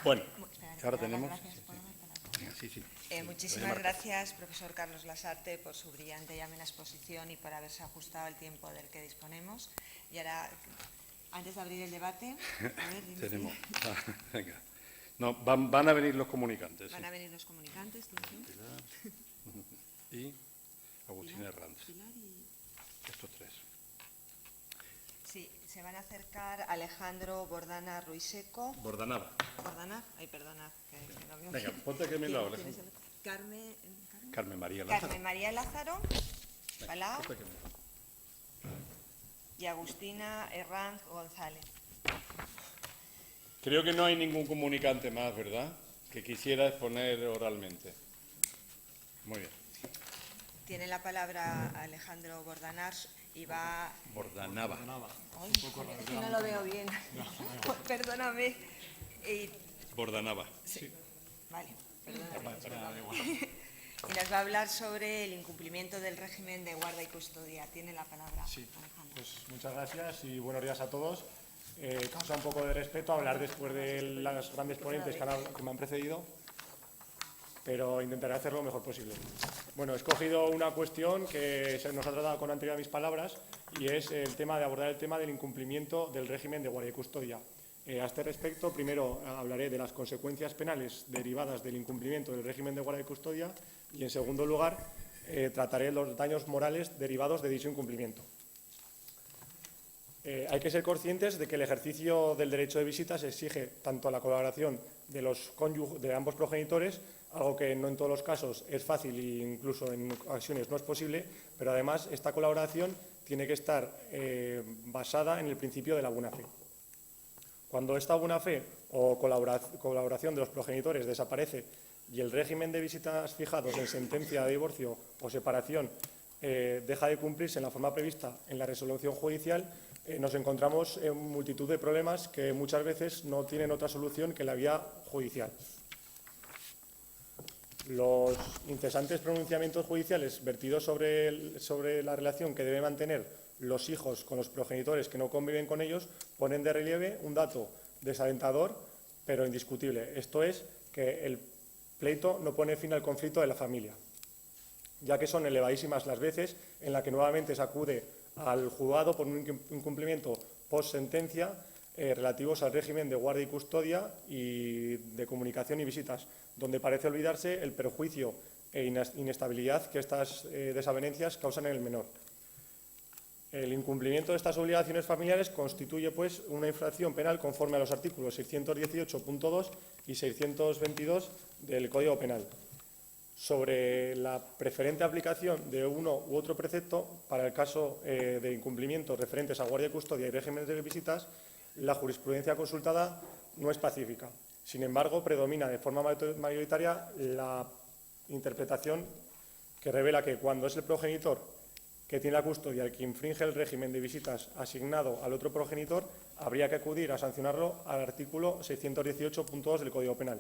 Bueno, ahora tenemos... Muchísimas gracias, profesor Carlos Lasarte, por su brillante y amena exposición y por haberse ajustado al tiempo del que disponemos. Y ahora, antes de abrir el debate... tenemos... venga. No, van a venir los comunicantes. Van a venir los comunicantes. Y Agustín Herranz. Y... estos tres. Sí, se van a acercar Alejandro Bordana Ruiseco. Bordanava. Bordana, ay, perdona. Que no me... Venga, ponte aquí a mi lado, Alejandro. Carmen María Lázaro. Carmen María Lázaro. Palau. Y Agustina Herranz González. Creo que no hay ningún comunicante más, ¿verdad?, que quisiera exponer oralmente. Muy bien. Tiene la palabra Alejandro Bordanars y va... Bordanava. Ay, es que no lo veo bien. Perdóname. Bordanava. Sí. Vale, perdóname. Y nos va a hablar sobre el incumplimiento del régimen de guarda y custodia. Tiene la palabra. Sí, pues muchas gracias y buenos días a todos. Causa un poco de respeto hablar después de las grandes ponentes que me han precedido, pero intentaré hacerlo lo mejor posible. Bueno, he escogido una cuestión que se nos ha tratado con anterioridad a mis palabras y es el tema de abordar el tema del incumplimiento del régimen de guardia y custodia. A este respecto, primero hablaré de las consecuencias penales derivadas del incumplimiento del régimen de guardia y custodia y, en segundo lugar, trataré los daños morales derivados de dicho incumplimiento. Hay que ser conscientes de que el ejercicio del derecho de visitas exige tanto la colaboración de ambos progenitores, algo que no en todos los casos es fácil e incluso en ocasiones no es posible, pero además esta colaboración tiene que estar basada en el principio de la buena fe. Cuando esta buena fe o colaboración de los progenitores desaparece y el régimen de visitas fijados en sentencia de divorcio o separación deja de cumplirse en la forma prevista en la resolución judicial, nos encontramos en multitud de problemas que muchas veces no tienen otra solución que la vía judicial. Los incesantes pronunciamientos judiciales vertidos sobre la relación que deben mantener los hijos con los progenitores que no conviven con ellos ponen de relieve un dato desalentador pero indiscutible. Esto es que el pleito no pone fin al conflicto de la familia, ya que son elevadísimas las veces en las que nuevamente se acude al juzgado por un incumplimiento post-sentencia relativos al régimen de guardia y custodia y de comunicación y visitas, donde parece olvidarse el perjuicio e inestabilidad que estas desavenencias causan en el menor. El incumplimiento de estas obligaciones familiares constituye, pues, una infracción penal conforme a los artículos 618.2 y 622 del Código Penal. Sobre la preferente aplicación de uno u otro precepto, para el caso de incumplimientos referentes a guardia y custodia y regímenes de visitas, la jurisprudencia consultada no es pacífica. Sin embargo, predomina de forma mayoritaria la interpretación que revela que cuando es el progenitor que tiene la custodia el que infringe el régimen de visitas asignado al otro progenitor, habría que acudir a sancionarlo al artículo 618.2 del Código Penal.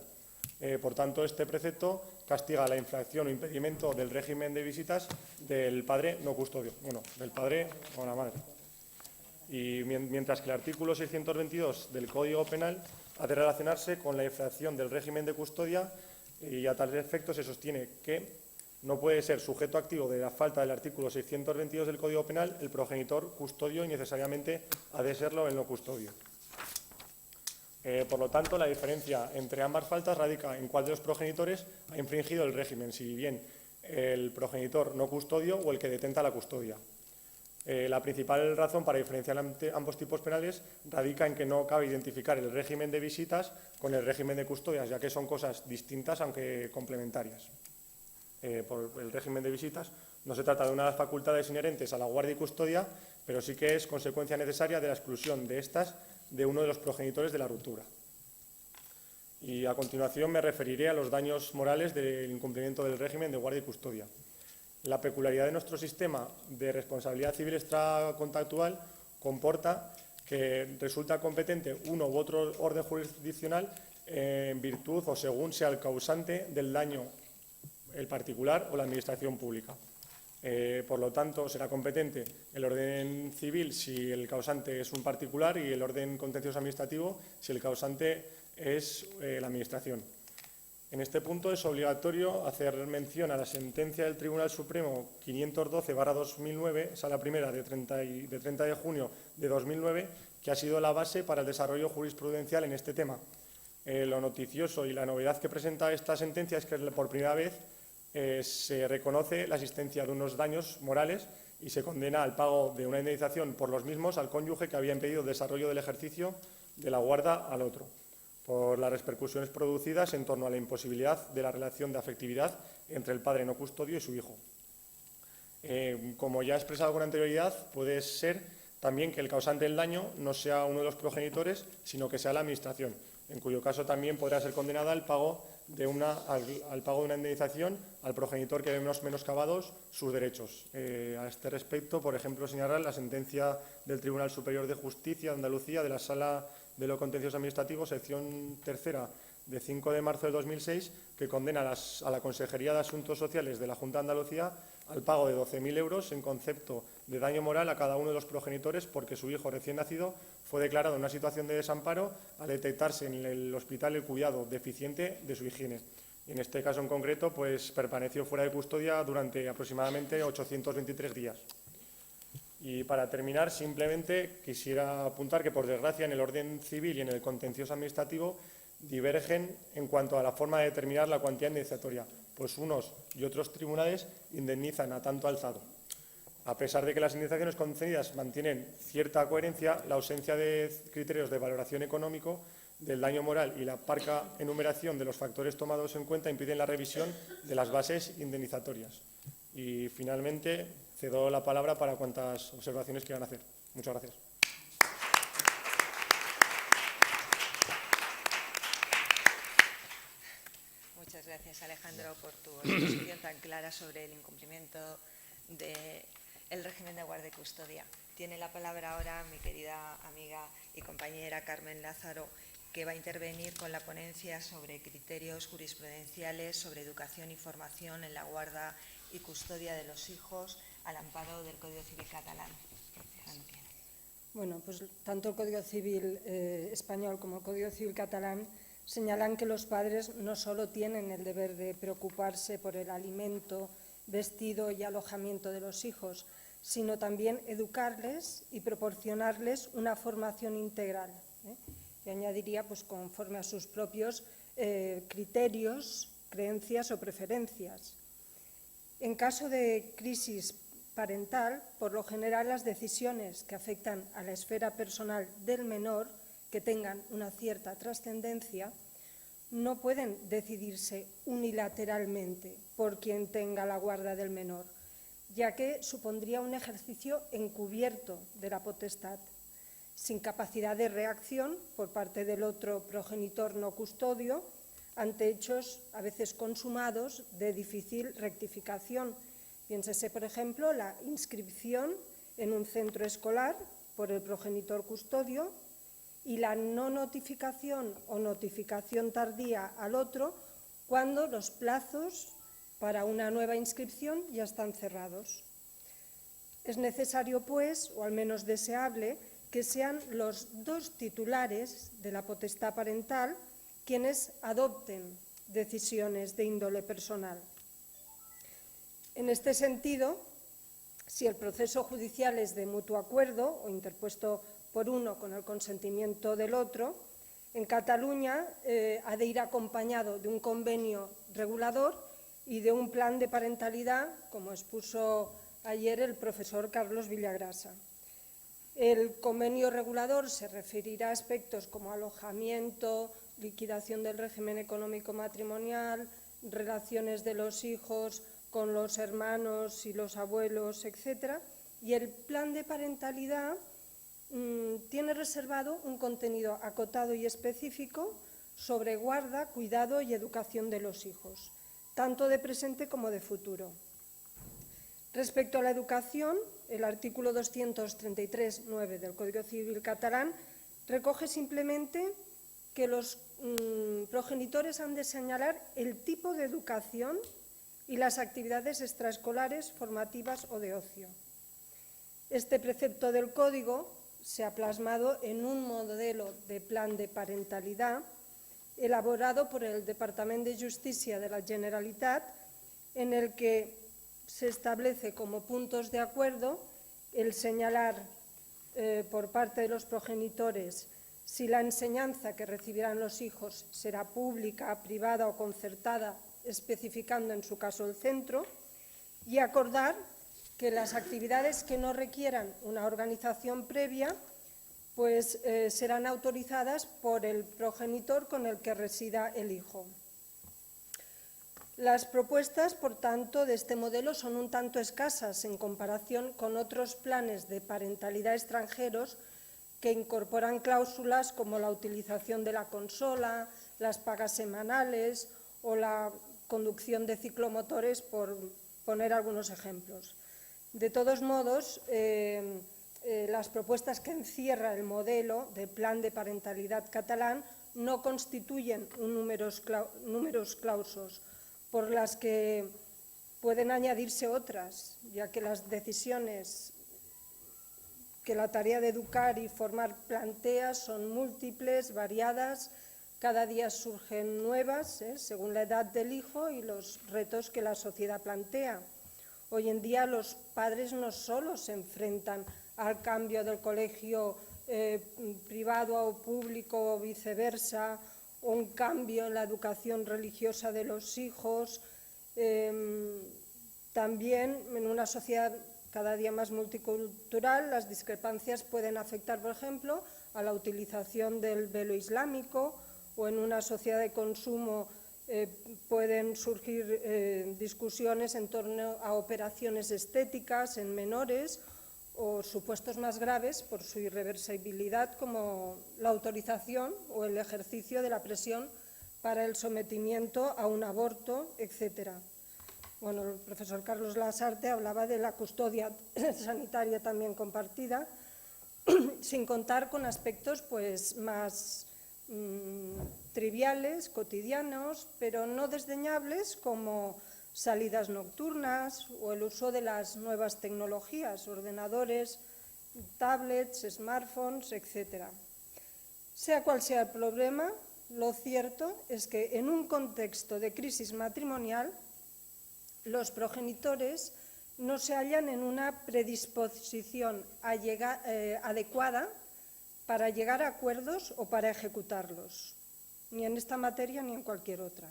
Por tanto, este precepto castiga la infracción o impedimento del régimen de visitas del padre no custodio, bueno, del padre o la madre. Y mientras que el artículo 622 del Código Penal ha de relacionarse con la infracción del régimen de custodia y a tal efecto se sostiene que no puede ser sujeto activo de la falta del artículo 622 del Código Penal el progenitor custodio y necesariamente ha de serlo el no custodio. Por lo tanto, la diferencia entre ambas faltas radica en cuál de los progenitores ha infringido el régimen, si bien el progenitor no custodio o el que detenta la custodia. La principal razón para diferenciar ambos tipos penales radica en que no cabe identificar el régimen de visitas con el régimen de custodias, ya que son cosas distintas aunque complementarias. Por el régimen de visitas no se trata de unas facultades inherentes a la guardia y custodia, pero sí que es consecuencia necesaria de la exclusión de estas de uno de los progenitores de la ruptura. Y a continuación me referiré a los daños morales del incumplimiento del régimen de guardia y custodia. La peculiaridad de nuestro sistema de responsabilidad civil extracontractual comporta que resulta competente uno u otro orden jurisdiccional en virtud o según sea el causante del daño, el particular o la administración pública. Por lo tanto, será competente el orden civil si el causante es un particular y el orden contencioso administrativo si el causante es la Administración. En este punto es obligatorio hacer mención a la sentencia del Tribunal Supremo 512/2009, sala primera de 30 de junio de 2009, que ha sido la base para el desarrollo jurisprudencial en este tema. Lo noticioso y la novedad que presenta esta sentencia es que por primera vez se reconoce la existencia de unos daños morales y se condena al pago de una indemnización por los mismos al cónyuge que había impedido el desarrollo del ejercicio de la guarda al otro, por las repercusiones producidas en torno a la imposibilidad de la relación de afectividad entre el padre no custodio y su hijo. Como ya he expresado con anterioridad, puede ser también que el causante del daño no sea uno de los progenitores, sino que sea la Administración, en cuyo caso también podrá ser condenada al pago de una indemnización al progenitor que ve menoscabados sus derechos. A este respecto, por ejemplo, señalar la sentencia del Tribunal Superior de Justicia de Andalucía de la Sala de lo Contencioso Administrativo, sección tercera, de 5 de marzo de 2006, que condena a la Consejería de Asuntos Sociales de la Junta de Andalucía al pago de 12.000 euros en concepto de daño moral a cada uno de los progenitores porque su hijo recién nacido fue declarado en una situación de desamparo al detectarse en el hospital el cuidado deficiente de su higiene. Y en este caso en concreto, pues permaneció fuera de custodia durante aproximadamente 823 días. Y para terminar, simplemente quisiera apuntar que, por desgracia, en el orden civil y en el contencioso administrativo divergen en cuanto a la forma de determinar la cuantía indemnizatoria, pues unos y otros tribunales indemnizan a tanto alzado. A pesar de que las indemnizaciones concedidas mantienen cierta coherencia, la ausencia de criterios de valoración económico del daño moral y la parca enumeración de los factores tomados en cuenta impiden la revisión de las bases indemnizatorias. Y, finalmente, cedo la palabra para cuantas observaciones quieran hacer. Muchas gracias. Muchas gracias, Alejandro, por tu exposición tan clara sobre el incumplimiento del régimen de guarda y custodia. Tiene la palabra ahora mi querida amiga y compañera Carmen Lázaro, que va a intervenir con la ponencia sobre criterios jurisprudenciales sobre educación y formación en la guarda y custodia de los hijos al amparo del Código Civil catalán. Bueno, pues tanto el Código Civil español como el Código Civil catalán señalan que los padres no solo tienen el deber de preocuparse por el alimento, vestido y alojamiento de los hijos, sino también educarles y proporcionarles una formación integral. Yo añadiría, pues, conforme a sus propios criterios, creencias o preferencias. En caso de crisis parental, por lo general las decisiones que afectan a la esfera personal del menor, que tengan una cierta trascendencia, no pueden decidirse unilateralmente por quien tenga la guarda del menor, ya que supondría un ejercicio encubierto de la potestad, sin capacidad de reacción por parte del otro progenitor no custodio ante hechos a veces consumados de difícil rectificación. Piénsese, por ejemplo, la inscripción en un centro escolar por el progenitor custodio y la no notificación o notificación tardía al otro cuando los plazos para una nueva inscripción ya están cerrados. Es necesario, pues, o al menos deseable, que sean los dos titulares de la potestad parental quienes adopten decisiones de índole personal. En este sentido, si el proceso judicial es de mutuo acuerdo o interpuesto por uno con el consentimiento del otro, en Cataluña ha de ir acompañado de un convenio regulador y de un plan de parentalidad, como expuso ayer el profesor Carlos Villagrasa. El convenio regulador se referirá a aspectos como alojamiento, liquidación del régimen económico matrimonial, relaciones de los hijos con los hermanos y los abuelos, etc. Y el plan de parentalidad tiene reservado un contenido acotado y específico sobre guarda, cuidado y educación de los hijos, tanto de presente como de futuro. Respecto a la educación, el artículo 233.9 del Código Civil catalán recoge simplemente que los progenitores han de señalar el tipo de educación y las actividades extraescolares, formativas o de ocio. Este precepto del Código se ha plasmado en un modelo de plan de parentalidad elaborado por el Departamento de Justicia de la Generalitat, en el que se establece como puntos de acuerdo el señalar por parte de los progenitores si la enseñanza que recibirán los hijos será pública, privada o concertada, especificando en su caso el centro, y acordar que las actividades que no requieran una organización previa pues serán autorizadas por el progenitor con el que resida el hijo. Las propuestas, por tanto, de este modelo son un tanto escasas en comparación con otros planes de parentalidad extranjeros que incorporan cláusulas como la utilización de la consola, las pagas semanales o la conducción de ciclomotores, por poner algunos ejemplos. De todos modos, las propuestas que encierra el modelo de plan de parentalidad catalán no constituyen un numerus clausus, por las que pueden añadirse otras, ya que las decisiones que la tarea de educar y formar plantea son múltiples, variadas, cada día surgen nuevas, según la edad del hijo y los retos que la sociedad plantea. Hoy en día los padres no solo se enfrentan al cambio del colegio privado o público o viceversa, o un cambio en la educación religiosa de los hijos. También en una sociedad cada día más multicultural, las discrepancias pueden afectar, por ejemplo, a la utilización del velo islámico, o en una sociedad de consumo pueden surgir discusiones en torno a operaciones estéticas en menores, o supuestos más graves por su irreversibilidad, como la autorización o el ejercicio de la presión para el sometimiento a un aborto, etc. Bueno, el profesor Carlos Lasarte hablaba de la custodia sanitaria también compartida, sin contar con aspectos pues, más triviales, cotidianos, pero no desdeñables, como salidas nocturnas o el uso de las nuevas tecnologías, ordenadores, tablets, smartphones, etc. Sea cual sea el problema, lo cierto es que en un contexto de crisis matrimonial, los progenitores no se hallan en una predisposición adecuada para llegar a acuerdos o para ejecutarlos, ni en esta materia ni en cualquier otra.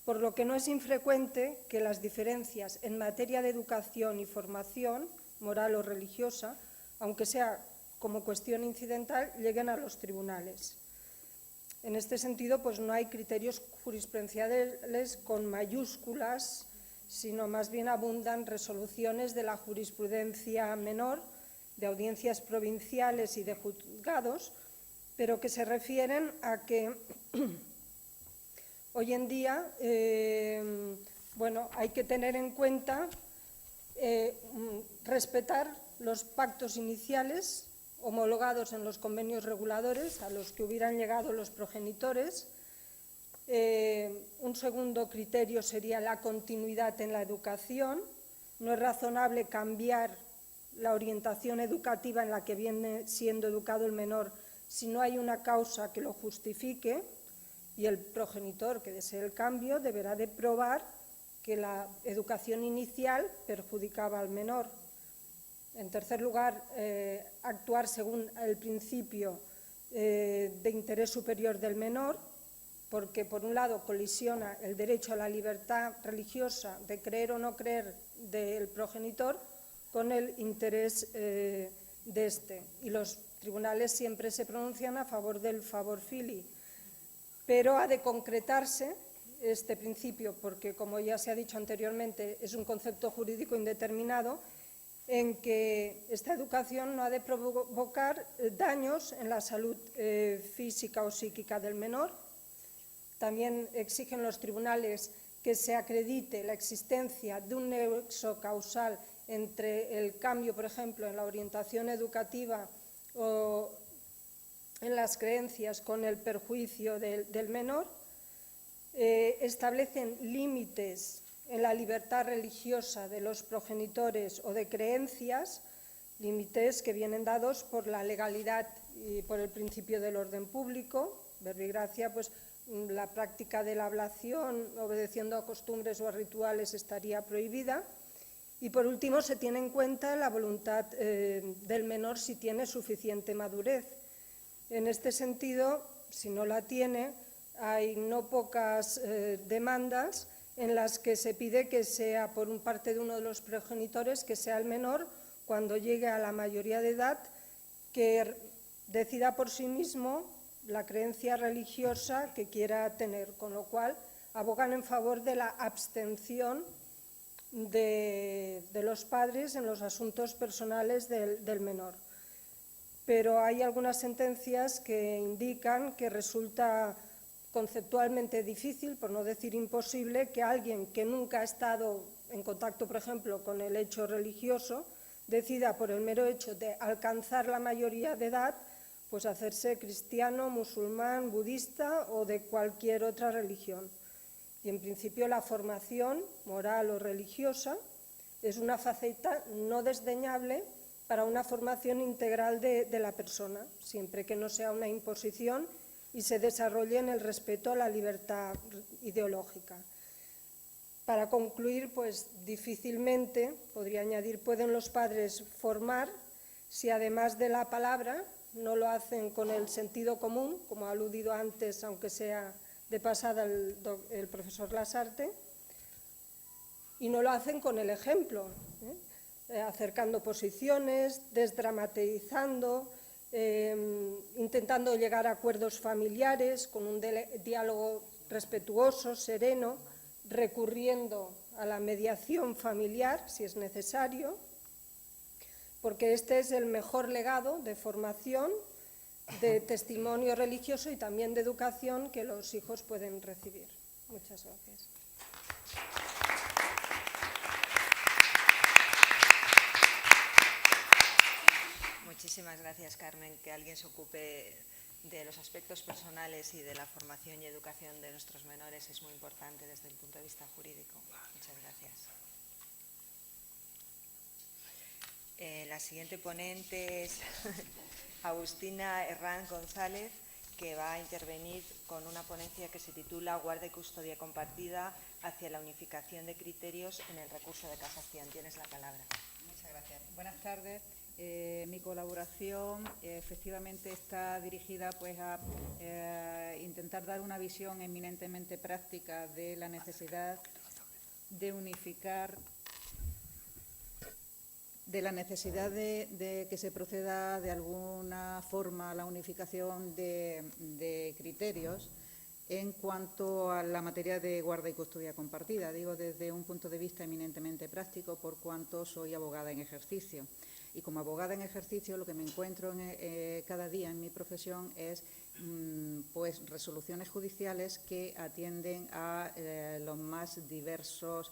Por lo que no es infrecuente que las diferencias en materia de educación y formación, moral o religiosa, aunque sea como cuestión incidental, lleguen a los tribunales. En este sentido, pues no hay criterios jurisprudenciales con mayúsculas, sino más bien abundan resoluciones de la jurisprudencia menor, de audiencias provinciales y de juzgados, pero que se refieren a que hoy en día hay que tener en cuenta respetar los pactos iniciales homologados en los convenios reguladores a los que hubieran llegado los progenitores. Un segundo criterio sería la continuidad en la educación. No es razonable cambiar la orientación educativa en la que viene siendo educado el menor si no hay una causa que lo justifique, y el progenitor que desee el cambio deberá de probar que la educación inicial perjudicaba al menor. En tercer lugar, actuar según el principio de interés superior del menor, porque por un lado colisiona el derecho a la libertad religiosa de creer o no creer del progenitor con el interés de este. Y los tribunales siempre se pronuncian a favor del favor fili, pero ha de concretarse este principio, porque, como ya se ha dicho anteriormente, es un concepto jurídico indeterminado, en que esta educación no ha de provocar daños en la salud física o psíquica del menor. También exigen los tribunales que se acredite la existencia de un nexo causal entre el cambio, por ejemplo, en la orientación educativa o en las creencias con el perjuicio del menor. Establecen límites en la libertad religiosa de los progenitores o de creencias, límites que vienen dados por la legalidad y por el principio del orden público. Verbigracia pues La práctica de la ablación, obedeciendo a costumbres o a rituales, estaría prohibida. Y, por último, se tiene en cuenta la voluntad del menor si tiene suficiente madurez. En este sentido, si no la tiene, hay no pocas demandas en las que se pide que sea por parte de uno de los progenitores, que sea el menor, cuando llegue a la mayoría de edad, que decida por sí mismo la creencia religiosa que quiera tener, con lo cual abogan en favor de la abstención de los padres en los asuntos personales del menor. Pero hay algunas sentencias que indican que resulta conceptualmente difícil, por no decir imposible, que alguien que nunca ha estado en contacto, por ejemplo, con el hecho religioso, decida por el mero hecho de alcanzar la mayoría de edad, pues hacerse cristiano, musulmán, budista o de cualquier otra religión. Y en principio la formación moral o religiosa es una faceta no desdeñable para una formación integral de la persona, siempre que no sea una imposición y se desarrolle en el respeto a la libertad ideológica. Para concluir, pues difícilmente, podría añadir, pueden los padres formar si además de la palabra no lo hacen con el sentido común, como ha aludido antes, aunque sea de pasada el profesor Lasarte, y no lo hacen con el ejemplo, acercando posiciones, desdramatizando, intentando llegar a acuerdos familiares con un diálogo respetuoso, sereno, recurriendo a la mediación familiar si es necesario, porque este es el mejor legado de formación, de testimonio religioso y también de educación que los hijos pueden recibir. Muchas gracias. Muchísimas gracias, Carmen. Que alguien se ocupe de los aspectos personales y de la formación y educación de nuestros menores es muy importante desde el punto de vista jurídico. Muchas gracias. La siguiente ponente es Agustina Herrán González, que va a intervenir con una ponencia que se titula Guarda y custodia compartida hacia la unificación de criterios en el recurso de casación. Tienes la palabra. Muchas gracias. Buenas tardes. Mi colaboración efectivamente está dirigida pues, a intentar dar una visión eminentemente práctica de la necesidad de unificar, de que se proceda de alguna forma a la unificación de criterios en cuanto a la materia de guarda y custodia compartida. Digo desde un punto de vista eminentemente práctico, por cuanto soy abogada en ejercicio. Y como abogada en ejercicio, lo que me encuentro cada día en mi profesión es pues, resoluciones judiciales que atienden a los más diversos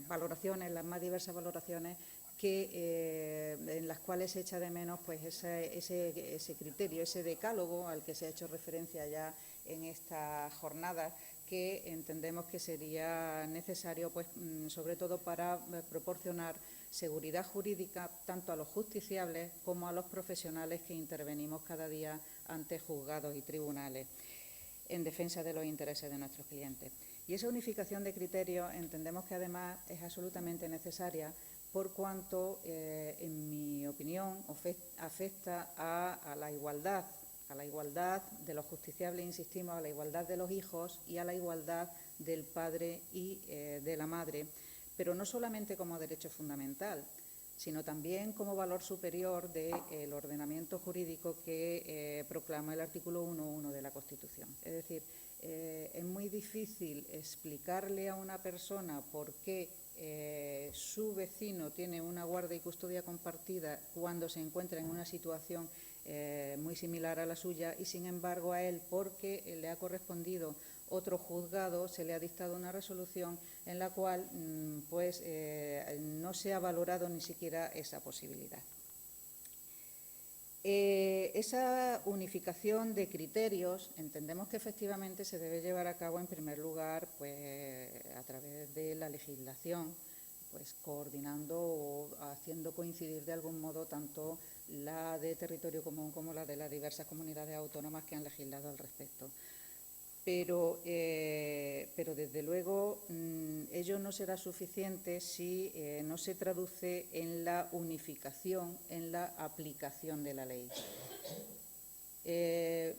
valoraciones, las más diversas valoraciones en las cuales se echa de menos pues, ese criterio, ese decálogo al que se ha hecho referencia ya en esta jornada, que entendemos que sería necesario, pues, sobre todo para proporcionar seguridad jurídica tanto a los justiciables como a los profesionales que intervenimos cada día ante juzgados y tribunales en defensa de los intereses de nuestros clientes. Y esa unificación de criterios entendemos que además es absolutamente necesaria por cuanto, en mi opinión, afecta a la igualdad de los justiciables, insistimos, a la igualdad de los hijos y a la igualdad del padre y de la madre, pero no solamente como derecho fundamental, sino también como valor superior del ordenamiento jurídico que proclama el artículo 1.1 de la Constitución. Es decir, es muy difícil explicarle a una persona por qué su vecino tiene una guarda y custodia compartida cuando se encuentra en una situación muy similar a la suya y, sin embargo, a él, porque le ha correspondido otro juzgado, se le ha dictado una resolución en la cual pues, no se ha valorado ni siquiera esa posibilidad. Esa unificación de criterios entendemos que efectivamente se debe llevar a cabo en primer lugar pues, a través de la legislación, pues, coordinando o haciendo coincidir de algún modo tanto la de territorio común como la de las diversas comunidades autónomas que han legislado al respecto. Pero desde luego ello no será suficiente si no se traduce en la unificación, en la aplicación de la ley.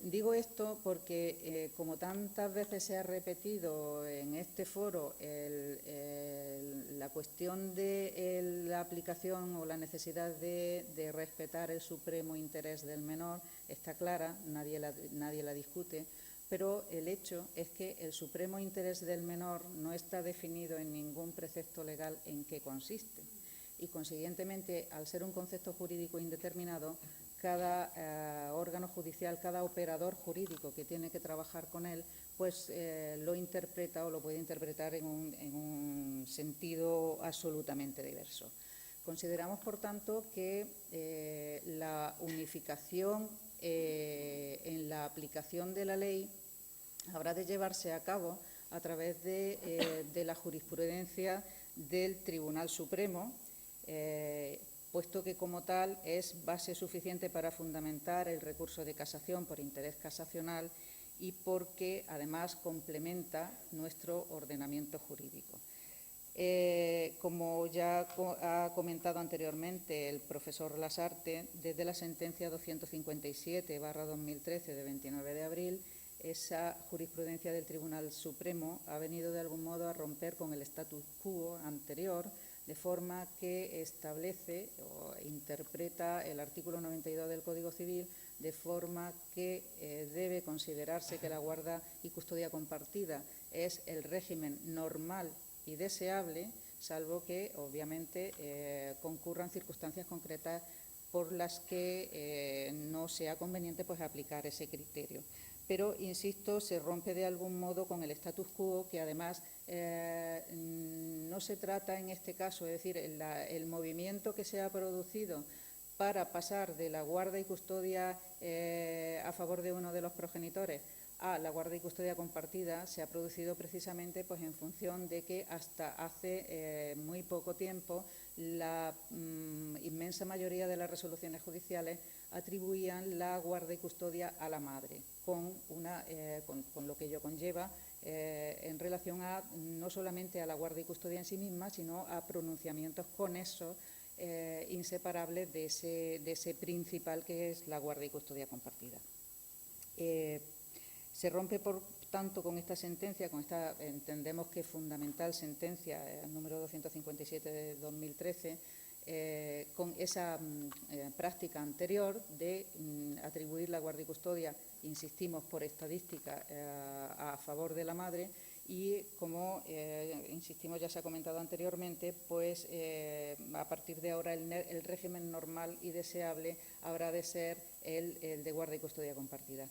Digo esto porque, como tantas veces se ha repetido en este foro, la cuestión de la aplicación o la necesidad de respetar el supremo interés del menor está clara, nadie la discute, pero el hecho es que el supremo interés del menor no está definido en ningún precepto legal en qué consiste. Y, consiguientemente, al ser un concepto jurídico indeterminado, cada órgano judicial, cada operador jurídico que tiene que trabajar con él, pues lo interpreta o lo puede interpretar en un sentido absolutamente diverso. Consideramos, por tanto, que la unificación en la aplicación de la ley habrá de llevarse a cabo a través de la jurisprudencia del Tribunal Supremo, puesto que como tal es base suficiente para fundamentar el recurso de casación por interés casacional y porque además complementa nuestro ordenamiento jurídico. Como ya ha comentado anteriormente el profesor Lasarte, desde la sentencia 257/2013 de 29 de abril, esa jurisprudencia del Tribunal Supremo ha venido de algún modo a romper con el status quo anterior, de forma que establece o interpreta el artículo 92 del Código Civil de forma que debe considerarse que la guarda y custodia compartida es el régimen normal y deseable, salvo que, obviamente, concurran circunstancias concretas por las que no sea conveniente pues, aplicar ese criterio. Pero, insisto, se rompe de algún modo con el status quo, que además no se trata en este caso, es decir, el movimiento que se ha producido para pasar de la guarda y custodia a favor de uno de los progenitores a la guarda y custodia compartida se ha producido precisamente pues, en función de que hasta hace muy poco tiempo la inmensa mayoría de las resoluciones judiciales atribuían la guarda y custodia a la madre, con lo que ello conlleva en relación a no solamente a la guarda y custodia en sí misma, sino a pronunciamientos conexos inseparables de ese principal que es la guarda y custodia compartida. Se rompe, por tanto, con esta sentencia, con esta, entendemos que fundamental sentencia, número 257 de 2013, con esa práctica anterior de atribuir la guarda y custodia, insistimos, por estadística a favor de la madre y, como insistimos, ya se ha comentado anteriormente, pues a partir de ahora el régimen normal y deseable habrá de ser el de guarda y custodia compartida.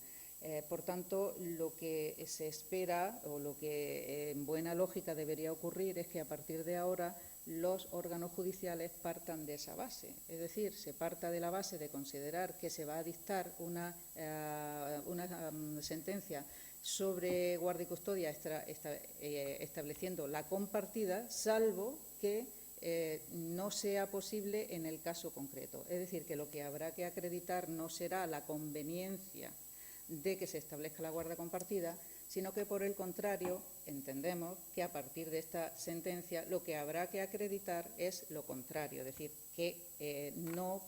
Por tanto, lo que se espera o lo que en buena lógica debería ocurrir es que a partir de ahora los órganos judiciales partan de esa base. Es decir, se parta de la base de considerar que se va a dictar una sentencia sobre guarda y custodia estableciendo la compartida, salvo que no sea posible en el caso concreto. Es decir, que lo que habrá que acreditar no será la conveniencia de que se establezca la guarda compartida, sino que, por el contrario, entendemos que a partir de esta sentencia lo que habrá que acreditar es lo contrario, es decir, que no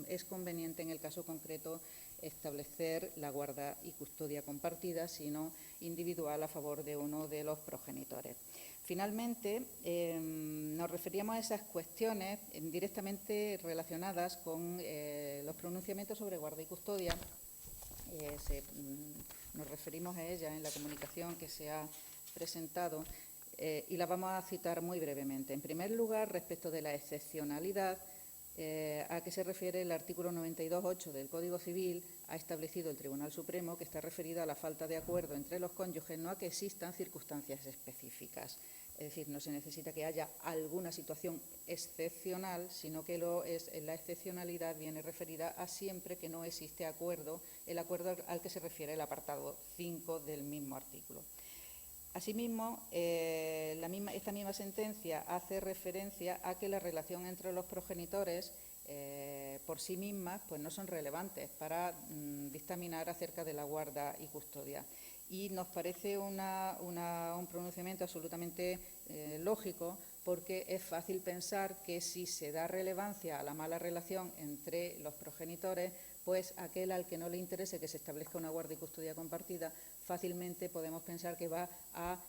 es conveniente en el caso concreto establecer la guarda y custodia compartida, sino individual a favor de uno de los progenitores. Finalmente, nos referíamos a esas cuestiones directamente relacionadas con los pronunciamientos sobre guarda y custodia. Nos referimos a ella en la comunicación que se ha presentado y la vamos a citar muy brevemente. En primer lugar, respecto de la excepcionalidad, a que se refiere el artículo 92.8 del Código Civil, ha establecido el Tribunal Supremo que está referido a la falta de acuerdo entre los cónyuges, no a que existan circunstancias específicas. Es decir, no se necesita que haya alguna situación excepcional, sino que la excepcionalidad viene referida a siempre que no existe acuerdo, el acuerdo al que se refiere el apartado 5 del mismo artículo. Asimismo, esta misma sentencia hace referencia a que la relación entre los progenitores por sí mismas pues no son relevantes para dictaminar acerca de la guarda y custodia. Y nos parece un pronunciamiento absolutamente lógico, porque es fácil pensar que si se da relevancia a la mala relación entre los progenitores, pues aquel al que no le interese que se establezca una guarda y custodia compartida, fácilmente podemos pensar que va a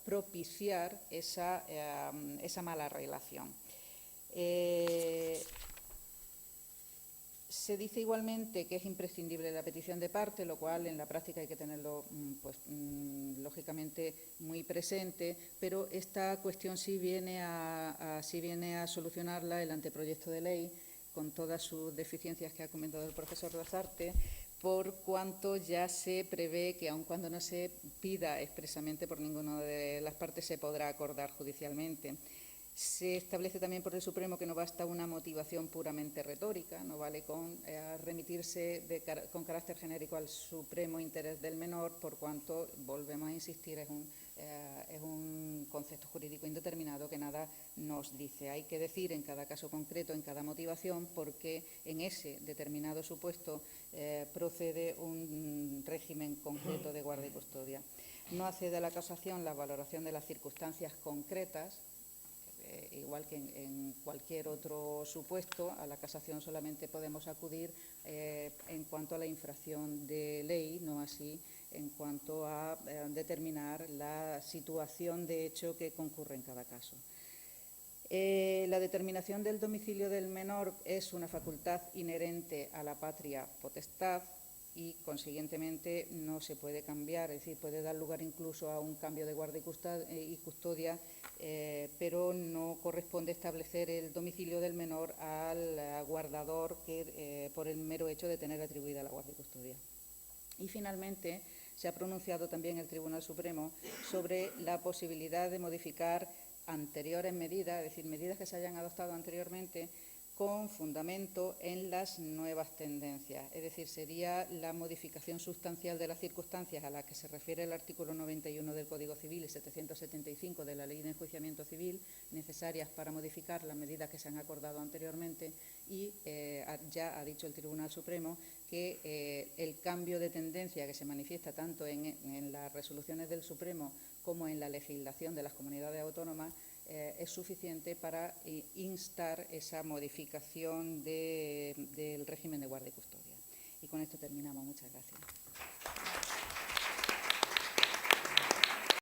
propiciar esa mala relación. Se dice igualmente que es imprescindible la petición de parte, lo cual en la práctica hay que tenerlo, lógicamente, muy presente, pero esta cuestión sí viene a solucionarla el anteproyecto de ley, con todas sus deficiencias que ha comentado el profesor Rosarte, por cuanto ya se prevé que, aun cuando no se pida expresamente por ninguna de las partes, se podrá acordar judicialmente. Se establece también por el Supremo que no basta una motivación puramente retórica, no vale con remitirse con carácter genérico al supremo interés del menor, por cuanto, volvemos a insistir, es un concepto jurídico indeterminado que nada nos dice. Hay que decir en cada caso concreto, en cada motivación, por qué en ese determinado supuesto procede un régimen concreto de guarda y custodia. No accede a la casación la valoración de las circunstancias concretas. Igual que en cualquier otro supuesto, a la casación solamente podemos acudir en cuanto a la infracción de ley, no así en cuanto a determinar la situación de hecho que concurre en cada caso. La determinación del domicilio del menor es una facultad inherente a la patria potestad y, consiguientemente, no se puede cambiar, es decir, puede dar lugar incluso a un cambio de guarda y custodia, pero no corresponde establecer el domicilio del menor al guardador por el mero hecho de tener atribuida la guarda y custodia. Y, finalmente, se ha pronunciado también el Tribunal Supremo sobre la posibilidad de modificar anteriores medidas, es decir, medidas que se hayan adoptado anteriormente, con fundamento en las nuevas tendencias. Es decir, sería la modificación sustancial de las circunstancias a las que se refiere el artículo 91 del Código Civil y 775 de la Ley de Enjuiciamiento Civil, necesarias para modificar las medidas que se han acordado anteriormente, y ya ha dicho el Tribunal Supremo que el cambio de tendencia que se manifiesta tanto en las resoluciones del Supremo como en la legislación de las comunidades autónomas es suficiente para instar esa modificación del régimen de guarda y custodia. Y con esto terminamos. Muchas gracias.